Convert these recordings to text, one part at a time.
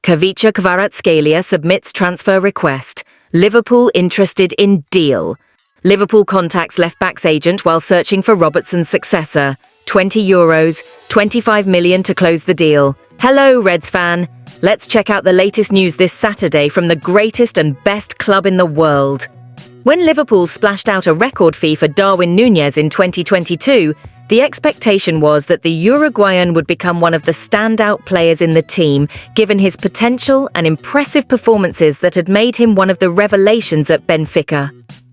Khvicha Kvaratskhelia submits transfer request. Liverpool interested in deal. Liverpool contacts left-back's agent while searching for Robertson's successor. €20, 25 million to close the deal. Hello, Reds fan. Let's check out the latest news this Saturday from the greatest and best club in the world. When Liverpool splashed out a record fee for Darwin Nunez in 2022, the expectation was that the Uruguayan would become one of the standout players in the team, given his potential and impressive performances that had made him one of the revelations at Benfica.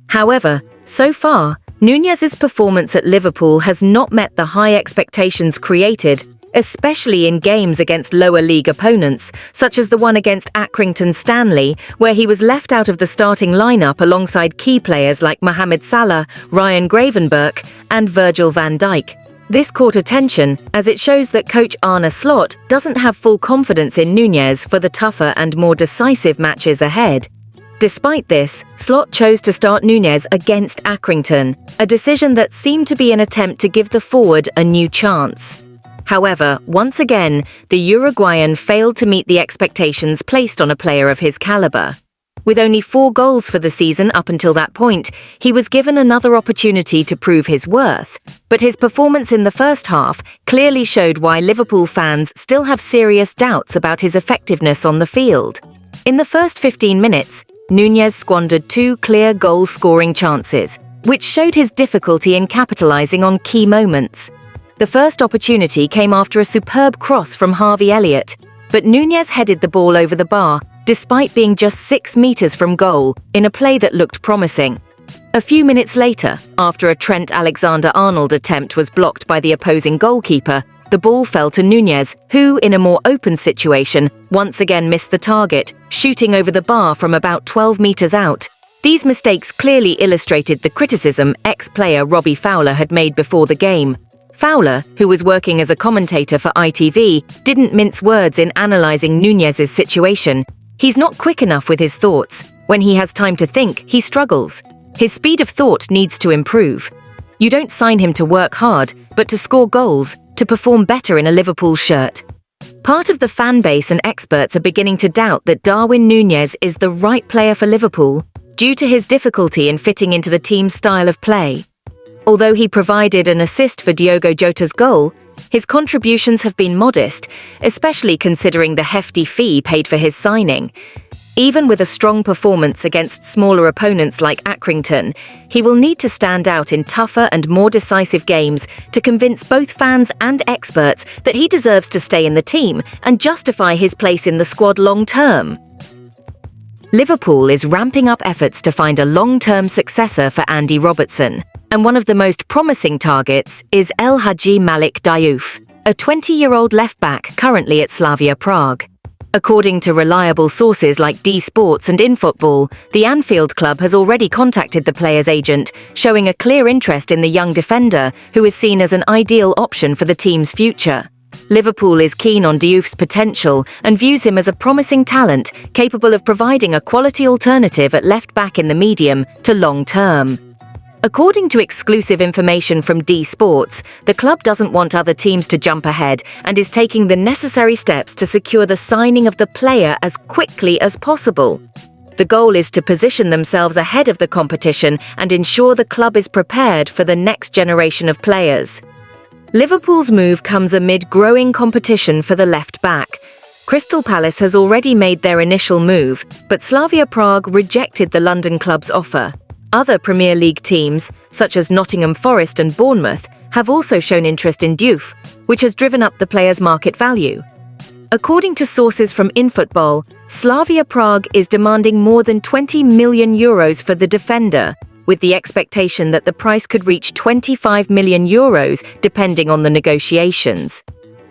However, so far, Nunez's performance at Liverpool has not met the high expectations created, especially in games against lower league opponents, such as the one against Accrington Stanley, where he was left out of the starting lineup alongside key players like Mohamed Salah, Ryan Gravenberch, and Virgil van Dijk. This caught attention as it shows that coach Arne Slot doesn't have full confidence in Nunez for the tougher and more decisive matches ahead. Despite this, Slot chose to start Nunez against Accrington, a decision that seemed to be an attempt to give the forward a new chance. However, once again, the Uruguayan failed to meet the expectations placed on a player of his caliber. With only 4 goals for the season up until that point, he was given another opportunity to prove his worth. But his performance in the first half clearly showed why Liverpool fans still have serious doubts about his effectiveness on the field. In the first 15 minutes, Nunez squandered 2 clear goal-scoring chances, which showed his difficulty in capitalizing on key moments. The first opportunity came after a superb cross from Harvey Elliott, but Nunez headed the ball over the bar, despite being just 6 meters from goal, in a play that looked promising. A few minutes later, after a Trent Alexander-Arnold attempt was blocked by the opposing goalkeeper, the ball fell to Nunez, who, in a more open situation, once again missed the target, shooting over the bar from about 12 meters out. These mistakes clearly illustrated the criticism ex-player Robbie Fowler had made before the game. Fowler, who was working as a commentator for ITV, didn't mince words in analysing Nunez's situation. He's not quick enough with his thoughts. When he has time to think, he struggles. His speed of thought needs to improve. You don't sign him to work hard, but to score goals, to perform better in a Liverpool shirt. Part of the fan base and experts are beginning to doubt that Darwin Nunez is the right player for Liverpool due to his difficulty in fitting into the team's style of play. Although he provided an assist for Diogo Jota's goal, his contributions have been modest, especially considering the hefty fee paid for his signing. Even with a strong performance against smaller opponents like Accrington, he will need to stand out in tougher and more decisive games to convince both fans and experts that he deserves to stay in the team and justify his place in the squad long-term. Liverpool is ramping up efforts to find a long-term successor for Andy Robertson, and one of the most promising targets is El Hadji Malik Diouf, a 20-year-old left-back currently at Slavia Prague. According to reliable sources like D Sports and InFootball, the Anfield club has already contacted the player's agent, showing a clear interest in the young defender, who is seen as an ideal option for the team's future. Liverpool is keen on Diouf's potential and views him as a promising talent capable of providing a quality alternative at left-back in the medium to long-term. According to exclusive information from D Sports, the club doesn't want other teams to jump ahead and is taking the necessary steps to secure the signing of the player as quickly as possible. The goal is to position themselves ahead of the competition and ensure the club is prepared for the next generation of players. Liverpool's move comes amid growing competition for the left-back. Crystal Palace has already made their initial move, but Slavia Prague rejected the London club's offer. Other Premier League teams, such as Nottingham Forest and Bournemouth, have also shown interest in Diouf, which has driven up the player's market value. According to sources from InFootball, Slavia Prague is demanding more than €20 million for the defender, with the expectation that the price could reach €25 million depending on the negotiations.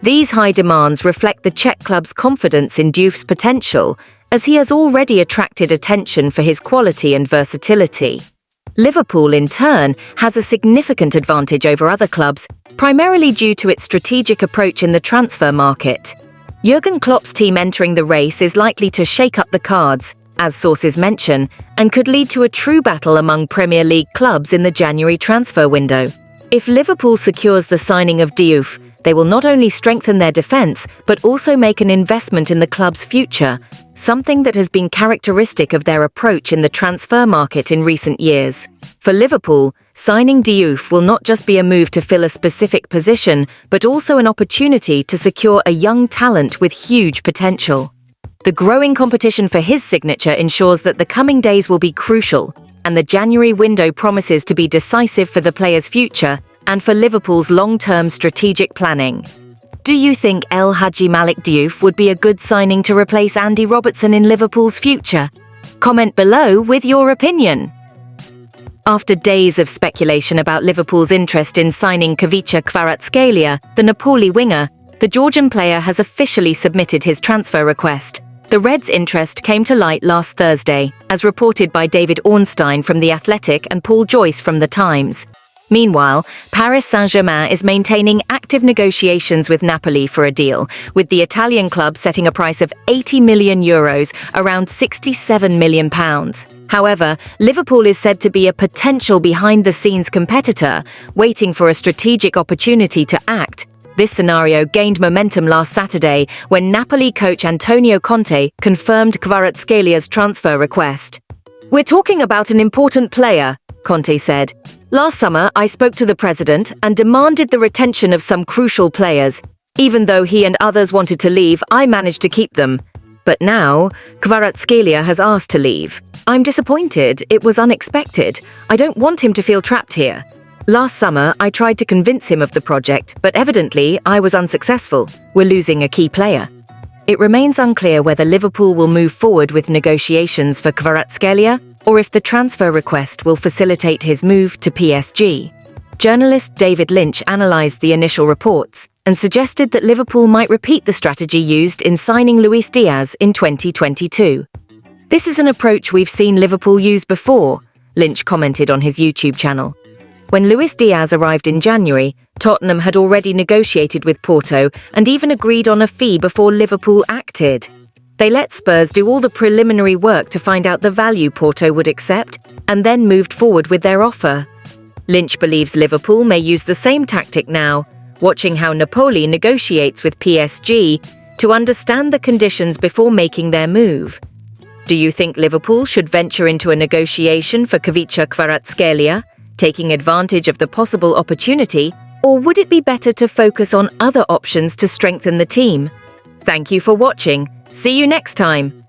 These high demands reflect the Czech club's confidence in Diouf's potential, as he has already attracted attention for his quality and versatility. Liverpool, in turn, has a significant advantage over other clubs, primarily due to its strategic approach in the transfer market. Jurgen Klopp's team entering the race is likely to shake up the cards, as sources mention, and could lead to a true battle among Premier League clubs in the January transfer window. If Liverpool secures the signing of Diouf, They will not only strengthen their defense, but also make an investment in the club's future, something that has been characteristic of their approach in the transfer market in recent years. For Liverpool, signing Diouf will not just be a move to fill a specific position, but also an opportunity to secure a young talent with huge potential. The growing competition for his signature ensures that the coming days will be crucial, and the January window promises to be decisive for the player's future and for Liverpool's long-term strategic planning. Do you think El Hadji Malik Diouf would be a good signing to replace Andy Robertson in Liverpool's future? Comment below with your opinion. After days of speculation about Liverpool's interest in signing Khvicha Kvaratskhelia, the Napoli winger, the Georgian player has officially submitted his transfer request. The Reds' interest came to light last Thursday, as reported by David Ornstein from The Athletic and Paul Joyce from The Times. Meanwhile, Paris Saint-Germain is maintaining active negotiations with Napoli for a deal, with the Italian club setting a price of €80 million, around £67 million. However, Liverpool is said to be a potential behind-the-scenes competitor, waiting for a strategic opportunity to act. This scenario gained momentum last Saturday when Napoli coach Antonio Conte confirmed Kvaratskhelia's transfer request. "We're talking about an important player," Conte said. "Last summer, I spoke to the president and demanded the retention of some crucial players. Even though he and others wanted to leave, I managed to keep them. But now, Kvaratskhelia has asked to leave. I'm disappointed. It was unexpected. I don't want him to feel trapped here. Last summer, I tried to convince him of the project, but evidently I was unsuccessful. We're losing a key player." It remains unclear whether Liverpool will move forward with negotiations for Kvaratskhelia, or if the transfer request will facilitate his move to PSG. Journalist David Lynch analysed the initial reports and suggested that Liverpool might repeat the strategy used in signing Luis Diaz in 2022. "This is an approach we've seen Liverpool use before," Lynch commented on his YouTube channel. When Luis Diaz arrived in January, Tottenham had already negotiated with Porto and even agreed on a fee before Liverpool acted. They let Spurs do all the preliminary work to find out the value Porto would accept, and then moved forward with their offer. Lynch believes Liverpool may use the same tactic now, watching how Napoli negotiates with PSG to understand the conditions before making their move. Do you think Liverpool should venture into a negotiation for Khvicha Kvaratskhelia, taking advantage of the possible opportunity, or would it be better to focus on other options to strengthen the team? Thank you for watching. See you next time.